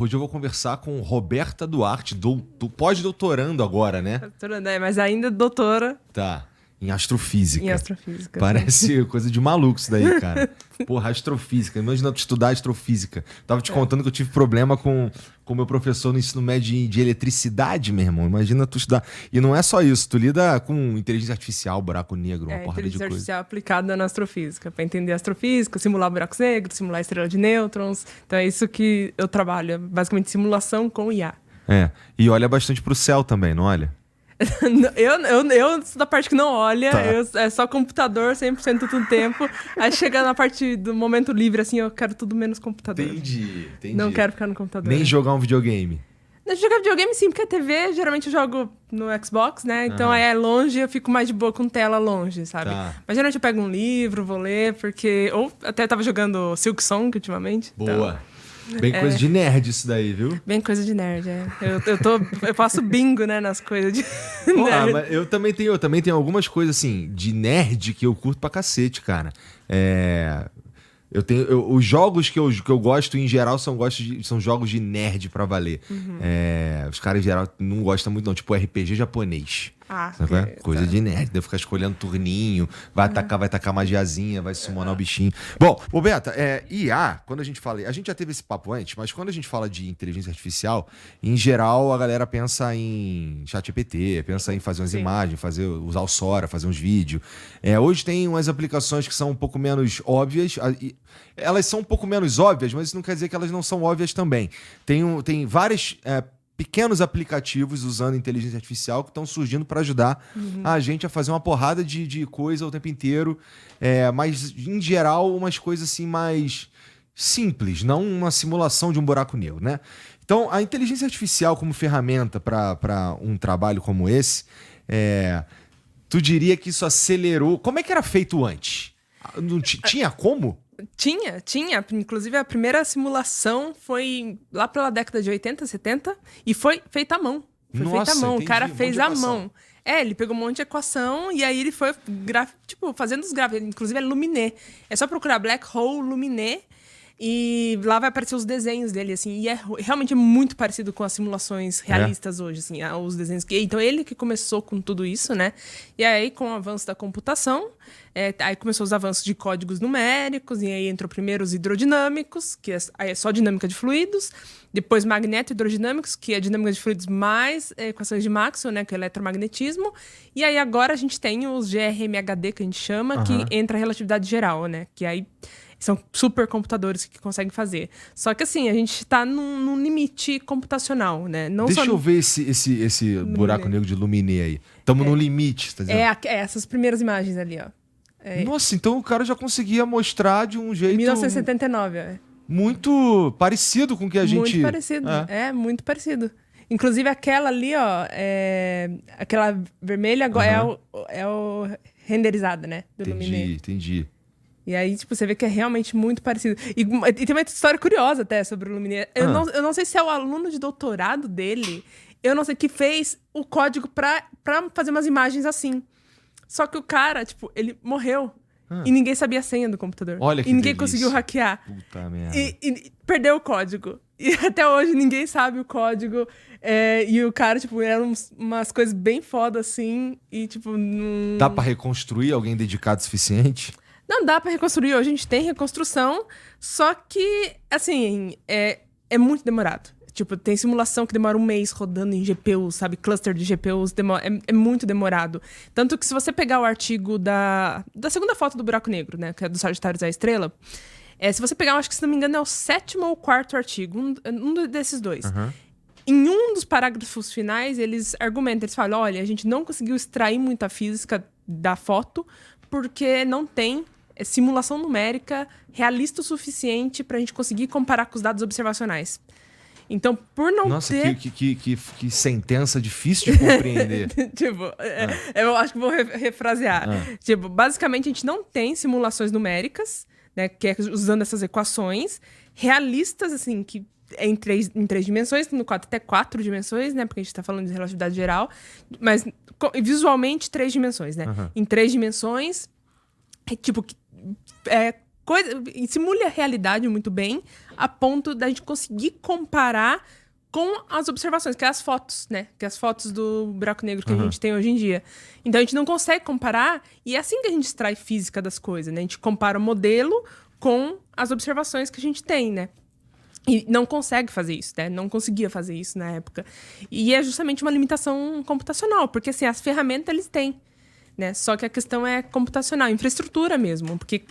Hoje eu vou conversar com Roberta Duarte, pós-doutorando agora, né? Mas ainda doutora Tá. Em astrofísica. em astrofísica. Parece coisa de maluco isso daí, cara. Porra, astrofísica. Imagina tu estudar astrofísica. Tava te contando que eu tive problema com o meu professor no ensino médio de eletricidade, meu irmão. Imagina tu estudar. E não é só isso. Tu lida com inteligência artificial, buraco negro, uma porrada de inteligência coisa. artificial aplicada na astrofísica. Para entender a astrofísica, simular buracos negros, simular estrela de nêutrons. Então é isso que eu trabalho. Basicamente simulação com IA. É. E olha bastante pro céu também, não olha? Eu sou da parte que não olha, Tá. é só computador 100% do tempo. Aí chega na parte do momento livre, assim, eu quero tudo menos computador. Entendi. Não quero ficar no computador. Nem jogar um videogame. Jogar videogame sim, porque a TV, geralmente eu jogo no Xbox, né? Então aí é longe, eu fico mais de boa com tela longe, sabe? Tá. Mas geralmente eu pego um livro, vou ler, porque... Ou até tava jogando Silk Song ultimamente. Boa. Bem coisa de nerd isso daí, viu? Bem coisa de nerd, é. Eu faço bingo, né, nas coisas de nerd. Mas eu também tenho algumas coisas, assim, de nerd que eu curto pra cacete, cara. Os jogos que eu gosto, em geral, são jogos de nerd pra valer. Os caras, em geral, não gostam muito, não. Tipo, RPG japonês. Sabe? Ok, Coisa de nerd. Deve ficar escolhendo turninho, vai tacar magiazinha, vai summonar o bichinho. Bom, Roberta, IA, quando a gente fala... A gente já teve esse papo antes, mas quando a gente fala de inteligência artificial, em geral, a galera pensa em ChatGPT, pensa em fazer umas imagens, usar o Sora, fazer uns vídeos. Hoje tem umas aplicações que são um pouco menos óbvias. Elas são um pouco menos óbvias, mas isso não quer dizer que elas não são óbvias também. Tem várias... pequenos aplicativos usando inteligência artificial que estão surgindo para ajudar a gente a fazer uma porrada de coisa o tempo inteiro. Mas, em geral, umas coisas assim mais simples, não uma simulação de um buraco negro, né? Então, a inteligência artificial como ferramenta para um trabalho como esse, tu diria que isso acelerou... Como é que era feito antes? Tinha como? Tinha. Inclusive, a primeira simulação foi lá pela década de 80, 70, e foi feita à mão. Feita à mão. Entendi. O cara Um monte fez de à equação. mão. Ele pegou um monte de equação e aí ele foi fazendo os gráficos. Inclusive, é Luminé. É só procurar Black Hole Luminé e lá vai aparecer os desenhos dele, assim. E realmente muito parecido com as simulações realistas hoje, assim. Os desenhos Então, ele que começou com tudo isso, né? E aí, com o avanço da computação... aí começou os avanços de códigos numéricos, e aí entrou primeiro os hidrodinâmicos, que aí é só dinâmica de fluidos, depois magneto-hidrodinâmicos, que é dinâmica de fluidos mais equações de Maxwell, né, que é eletromagnetismo, e aí agora a gente tem os GRMHD, que a gente chama, que entra a relatividade geral, né, que aí são supercomputadores que conseguem fazer. Só que assim, a gente está num limite computacional, né? Deixa eu ver esse buraco negro de Luminé aí. Estamos no limite, tá dizendo? Essas primeiras imagens ali, ó. Nossa, então o cara já conseguia mostrar de um jeito... 1979, muito parecido com o que a gente... Muito parecido, muito parecido. Inclusive aquela ali, ó, aquela vermelha agora é o renderizada, né, do Luminé. Entendi. E aí, tipo, você vê que é realmente muito parecido. E tem uma história curiosa até sobre o Luminé. Eu não sei se é o aluno de doutorado dele, eu não sei, que fez o código pra fazer umas imagens assim. Só que o cara, tipo, ele morreu. E ninguém sabia a senha do computador. Olha que E ninguém delícia. conseguiu hackear. Puta merda. E perdeu o código. E até hoje ninguém sabe o código. E o cara, tipo, eram umas coisas bem foda assim. E, tipo, não... Dá pra reconstruir alguém dedicado o suficiente? Não dá pra reconstruir. Hoje a gente tem reconstrução. Só que, assim, é muito demorado. Tipo, tem simulação que demora um mês rodando em GPUs, sabe? Cluster de GPUs é muito demorado. Tanto que se você pegar o artigo da segunda foto do buraco negro, né? Que é do Sagitários à Estrela. Se você pegar, eu acho que, se não me engano, é o 7º ou 4º artigo. Um desses dois. Em um dos parágrafos finais, eles argumentam. Eles falam, olha, a gente não conseguiu extrair muita física da foto porque não tem simulação numérica realista o suficiente pra gente conseguir comparar com os dados observacionais. Então, por não ter... Nossa, que sentença difícil de compreender. Tipo, eu acho que vou refrasear. Tipo, basicamente, a gente não tem simulações numéricas, né, que é usando essas equações realistas, assim, que em três dimensões, no 4 até 4 dimensões, né, porque a gente tá falando de relatividade geral, mas visualmente 3 dimensões, né? Em 3 dimensões, tipo, e simule a realidade muito bem, a ponto da gente conseguir comparar com as observações, que é as fotos, né? Que é as fotos do buraco negro que a gente tem hoje em dia. Então, a gente não consegue comparar, e é assim que a gente extrai física das coisas, né? A gente compara o modelo com as observações que a gente tem, né? E não consegue fazer isso, né? Não conseguia fazer isso na época. E é justamente uma limitação computacional, porque, assim, as ferramentas eles têm, né? Só que a questão é computacional, infraestrutura mesmo. Porque,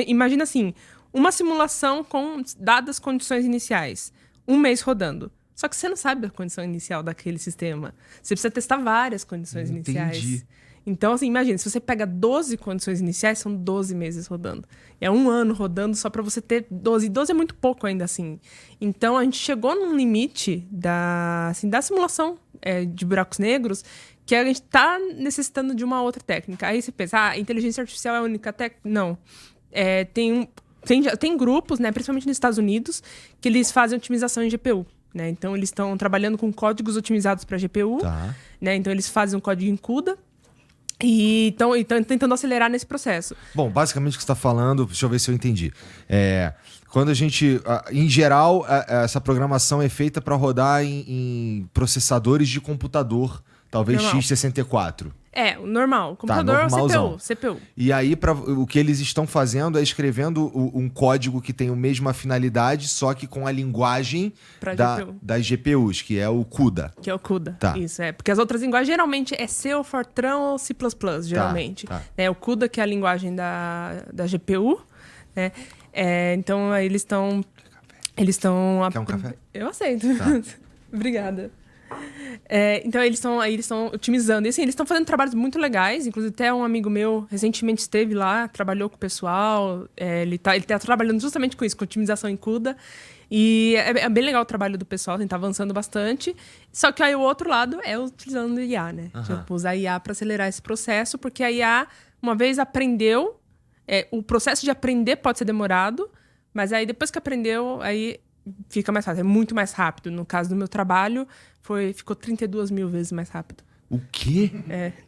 imagina assim, uma simulação com dadas condições iniciais. 1 mês rodando. Só que você não sabe a condição inicial daquele sistema. Você precisa testar várias condições iniciais. Então, assim, imagina, se você pega 12 condições iniciais, são 12 meses rodando. É 1 ano rodando só para você ter 12. E 12 é muito pouco ainda, assim. Então, a gente chegou num limite da simulação de buracos negros que a gente tá necessitando de uma outra técnica. Aí você pensa, a inteligência artificial é a única técnica? Não. Tem grupos, né, principalmente nos Estados Unidos, que eles fazem otimização em GPU. Né? Então, eles estão trabalhando com códigos otimizados para GPU. Tá. Né? Então, eles fazem um código em CUDA. E estão tentando acelerar nesse processo. Bom, basicamente o que você está falando, deixa eu ver se eu entendi. Quando a gente, em geral, essa programação é feita para rodar em processadores de computador, talvez Normal. x64. O normal. Computador normalzão. CPU. E aí, o que eles estão fazendo é escrevendo um código que tem a mesma finalidade, só que com a linguagem GPU. das GPUs, que é o CUDA. Que é o CUDA. Tá. Isso, Porque as outras linguagens geralmente é C ou Fortran ou C++, geralmente. Tá. O CUDA, que é a linguagem da GPU. Né? Então, aí eles estão... Quer um café? Eu aceito. Tá. Obrigada. Então, eles estão otimizando. E, assim, eles estão fazendo trabalhos muito legais. Inclusive, até um amigo meu recentemente esteve lá, trabalhou com o pessoal. Ele tá trabalhando justamente com isso, com otimização em CUDA. E é bem legal o trabalho do pessoal, tá avançando bastante. Só que aí o outro lado é utilizando IA, né? Tipo, usar IA para acelerar esse processo, porque a IA, uma vez aprendeu, o processo de aprender pode ser demorado, mas aí depois que aprendeu, aí fica mais fácil, é muito mais rápido. No caso do meu trabalho, ficou 32 mil vezes mais rápido. O quê?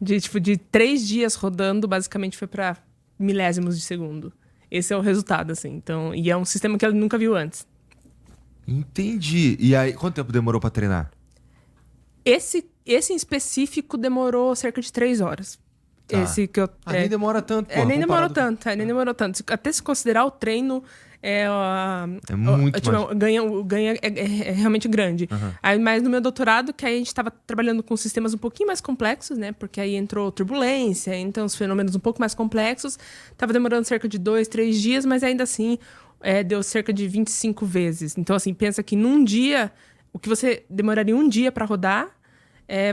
De 3 dias rodando, basicamente foi para milésimos de segundo. Esse é o resultado, assim. Então, e é um sistema que ele nunca viu antes. Entendi. E aí, quanto tempo demorou para treinar? Esse em específico demorou cerca de 3 horas. Tá. Esse que eu... nem demora tanto, pô. Nem demorou tanto. Até se considerar o treino... muito o ganho é realmente grande. Aí, mas no meu doutorado, que aí a gente estava trabalhando com sistemas um pouquinho mais complexos, né? Porque aí entrou turbulência, então os fenômenos um pouco mais complexos. Estava demorando cerca de 2, 3 dias, mas ainda assim deu cerca de 25 vezes. Então, assim, pensa que num dia, o que você demoraria um dia para rodar,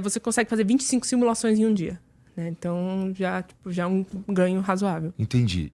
você consegue fazer 25 simulações em um dia. Né? Então, já é um ganho razoável. Entendi.